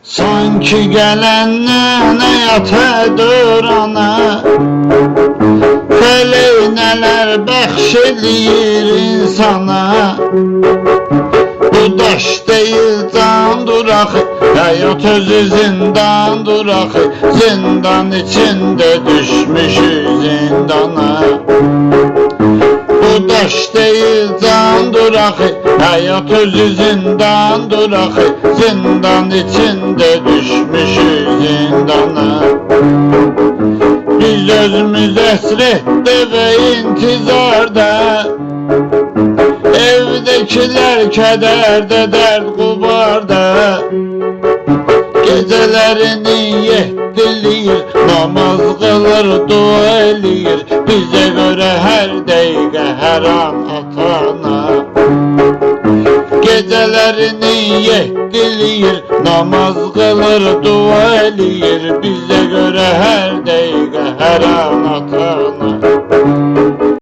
Sanki gələndən həyatadır ana, fələk nələr bəxş edir insana. Bu daş deyil candır axı, həyat özü zindandır axı, zindan içində düşmüşük zindana. Bu daş deyil candır axı, həyat özü zindandır axı, zindan içində düşmüşük zindana. Biz özümüz əsrdə və intizarda, evdəkilər kədərdə, dərd qubarda. Gecələrini yetdilir, namaz qılır, dua eləyir, bizə görə hər dəqiqə, hər an ata-ana. Gecələrini yetdilir, namaz qılır, dua eləyir, bizə görə hər dəqiqə, hər an ata-ana.